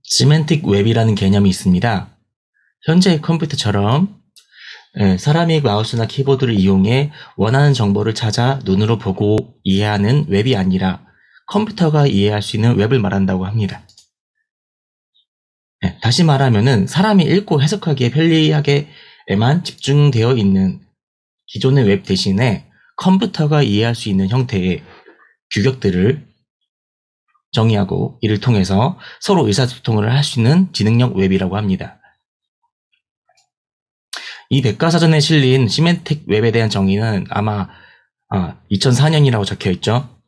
시멘틱 웹이라는 개념이 있습니다. 현재의 컴퓨터처럼 사람이 마우스나 키보드를 이용해 원하는 정보를 찾아 눈으로 보고 이해하는 웹이 아니라 컴퓨터가 이해할 수 있는 웹을 말한다고 합니다. 다시 말하면은 사람이 읽고 해석하기에 편리하게만 집중되어 있는 기존의 웹 대신에 컴퓨터가 이해할 수 있는 형태의 규격들을 정의하고 이를 통해서 서로 의사소통을 할 수 있는 지능형 웹이라고 합니다. 이 백과사전에 실린 시멘틱 웹에 대한 정의는 아마 2004년이라고 적혀있죠.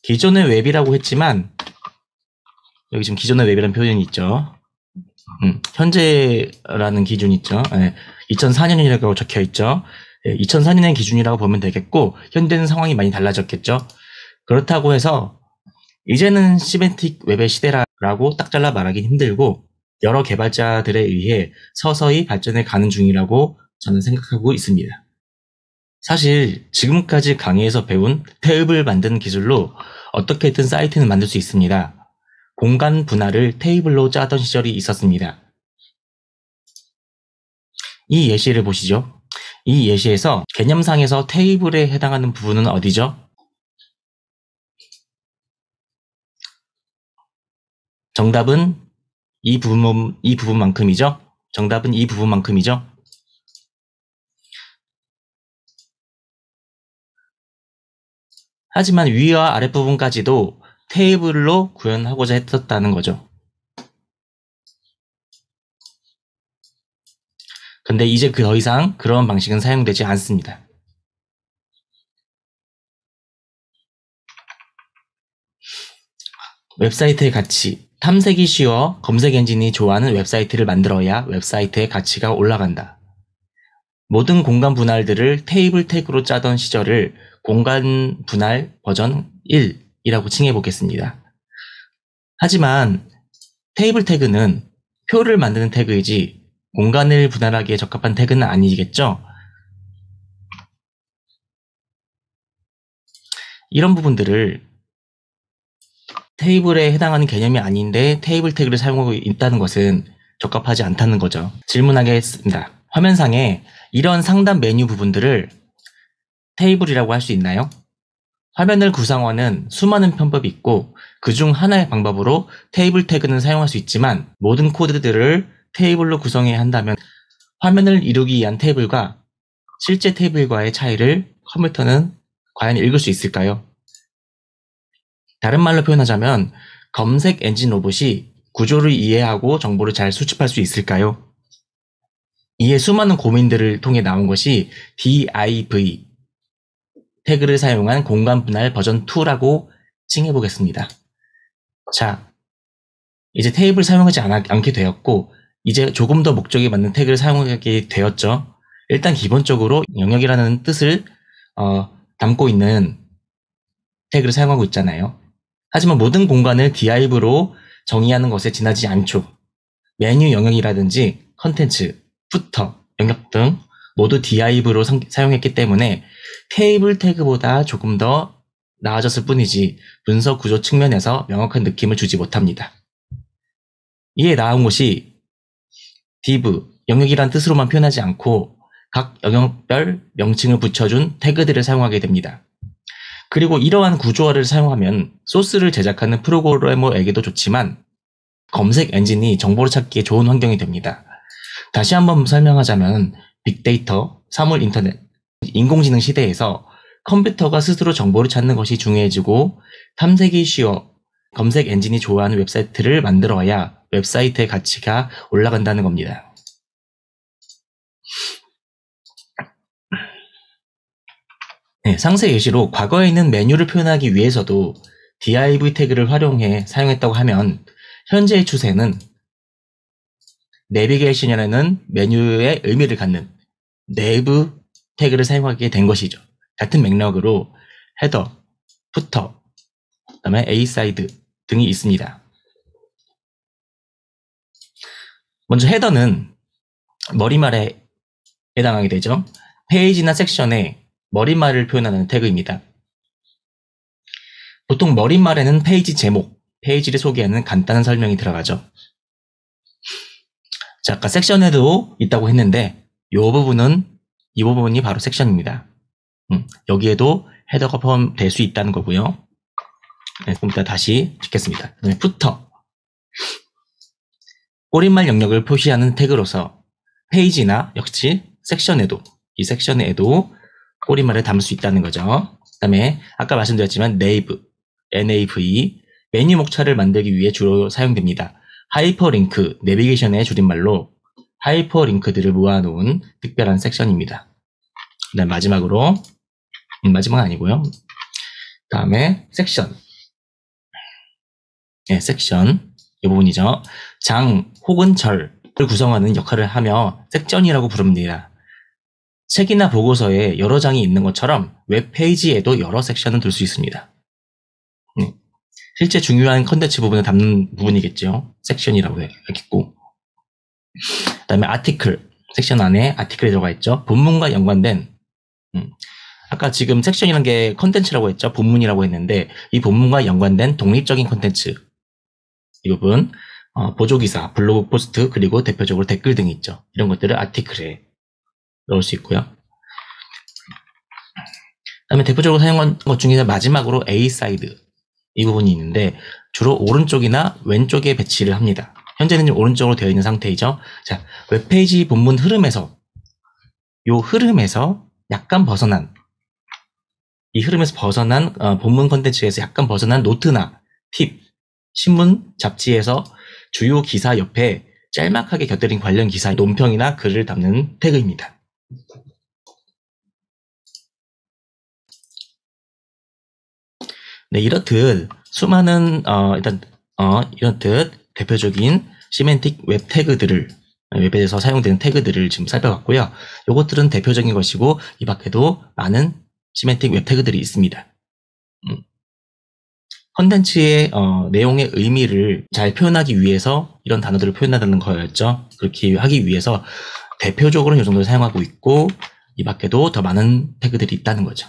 기존의 웹이라고 했지만 여기 지금 기존의 웹이라는 표현이 있죠. 현재라는 기준이 있죠. 2004년이라고 적혀있죠. 2004년의 기준이라고 보면 되겠고 현대는 상황이 많이 달라졌겠죠. 그렇다고 해서 이제는 시멘틱 웹의 시대라고 딱 잘라 말하기 힘들고 여러 개발자들에 의해 서서히 발전해 가는 중이라고 저는 생각하고 있습니다. 사실 지금까지 강의에서 배운 탭을 만드는 기술로 어떻게든 사이트는 만들 수 있습니다. 공간 분할을 테이블로 짜던 시절이 있었습니다. 이 예시를 보시죠. 이 예시에서 개념상에서 테이블에 해당하는 부분은 어디죠? 정답은 이 부분만큼이죠. 정답은 이 부분만큼이죠. 하지만 위와 아랫부분까지도 테이블로 구현하고자 했었다는 거죠. 근데 이제 더 이상 그런 방식은 사용되지 않습니다. 웹사이트의 가치. 탐색이 쉬워 검색 엔진이 좋아하는 웹사이트를 만들어야 웹사이트의 가치가 올라간다. 모든 공간 분할들을 테이블 태그로 짜던 시절을 공간 분할 버전 1이라고 칭해 보겠습니다. 하지만 테이블 태그는 표를 만드는 태그이지 공간을 분할하기에 적합한 태그는 아니겠죠? 이런 부분들을 테이블에 해당하는 개념이 아닌데 테이블 태그를 사용하고 있다는 것은 적합하지 않다는 거죠. 질문하겠습니다. 화면상에 이런 상단 메뉴 부분들을 테이블이라고 할 수 있나요? 화면을 구성하는 수많은 편법이 있고 그중 하나의 방법으로 테이블 태그는 사용할 수 있지만 모든 코드들을 테이블로 구성해야 한다면 화면을 이루기 위한 테이블과 실제 테이블과의 차이를 컴퓨터는 과연 읽을 수 있을까요? 다른 말로 표현하자면 검색 엔진 로봇이 구조를 이해하고 정보를 잘 수집할 수 있을까요? 이에 수많은 고민들을 통해 나온 것이 div 태그를 사용한 공간 분할 버전 2라고 칭해 보겠습니다. 자, 이제 테이블 사용하지 않게 되었고 이제 조금 더 목적에 맞는 태그를 사용하게 되었죠. 일단 기본적으로 영역이라는 뜻을 담고 있는 태그를 사용하고 있잖아요. 하지만 모든 공간을 div로 정의하는 것에 지나지 않죠. 메뉴 영역이라든지 컨텐츠, 부터, 영역 등 모두 div로 사용했기 때문에 테이블 태그보다 조금 더 나아졌을 뿐이지 문서 구조 측면에서 명확한 느낌을 주지 못합니다. 이에 나온 것이 div, 영역이란 뜻으로만 표현하지 않고 각 영역별 명칭을 붙여준 태그들을 사용하게 됩니다. 그리고 이러한 구조화를 사용하면 소스를 제작하는 프로그래머에게도 좋지만 검색 엔진이 정보를 찾기에 좋은 환경이 됩니다. 다시 한번 설명하자면 빅데이터, 사물 인터넷, 인공지능 시대에서 컴퓨터가 스스로 정보를 찾는 것이 중요해지고 탐색이 쉬워 검색 엔진이 좋아하는 웹사이트를 만들어야 웹사이트의 가치가 올라간다는 겁니다. 네, 상세 예시로 과거에 있는 메뉴를 표현하기 위해서도 div 태그를 활용해 사용했다고 하면 현재의 추세는 내비게이션이라는 메뉴의 의미를 갖는 내부 태그를 사용하게 된 것이죠. 같은 맥락으로 헤더, 부터, 그다음에 A-사이드 등이 있습니다. 먼저 헤더는 머리말에 해당하게 되죠. 페이지나 섹션에 머릿말을 표현하는 태그입니다. 보통 머릿말에는 페이지 제목, 페이지를 소개하는 간단한 설명이 들어가죠. 자, 아까 섹션에도 있다고 했는데 이 부분이 바로 섹션입니다. 여기에도 헤더가 포함될 수 있다는 거고요. 네, 좀 이따 다시 찍겠습니다. 그다음에 부터 꼬릿말 영역을 표시하는 태그로서 페이지나 역시 이 섹션에도 꼬릿말을 담을 수 있다는 거죠. 그다음에 아까 말씀드렸지만 NAV 메뉴 목차를 만들기 위해 주로 사용됩니다. 하이퍼링크 내비게이션의 줄임말로 하이퍼링크들을 모아놓은 특별한 섹션입니다. 그다음 마지막으로 마지막은 아니고요. 다음에 섹션. 네, 섹션 이 부분이죠. 장 혹은 절을 구성하는 역할을 하며 섹션이라고 부릅니다. 책이나 보고서에 여러 장이 있는 것처럼 웹페이지에도 여러 섹션을 둘 수 있습니다. 실제 중요한 컨텐츠 부분을 담는 부분이겠죠. 섹션이라고 하겠고. 그 다음에 아티클. 섹션 안에 아티클이 들어가 있죠. 본문과 연관된 아까 지금 섹션이라는 게 컨텐츠라고 했죠. 본문이라고 했는데 이 본문과 연관된 독립적인 컨텐츠 이 부분 보조기사, 블로그 포스트 그리고 대표적으로 댓글 등이 있죠. 이런 것들을 아티클에 넣을 수 있고요. 그 다음에 대표적으로 사용한 것 중에서 마지막으로 A-사이드 이 부분이 있는데 주로 오른쪽이나 왼쪽에 배치를 합니다. 현재는 오른쪽으로 되어 있는 상태이죠. 자, 웹페이지 본문 흐름에서 약간 벗어난 본문 컨텐츠에서 약간 벗어난 노트나 팁, 신문, 잡지에서 주요 기사 옆에 짤막하게 곁들인 관련 기사, 논평이나 글을 담는 태그입니다. 네, 이렇듯 수많은 이렇듯 대표적인 시멘틱 웹 태그들을 웹에서 사용되는 태그들을 지금 살펴봤고요. 이것들은 대표적인 것이고 이 밖에도 많은 시멘틱 웹 태그들이 있습니다. 컨텐츠의 내용의 의미를 잘 표현하기 위해서 이런 단어들을 표현한다는 거였죠. 그렇게 하기 위해서 대표적으로 이 정도를 사용하고 있고 이 밖에도 더 많은 태그들이 있다는 거죠.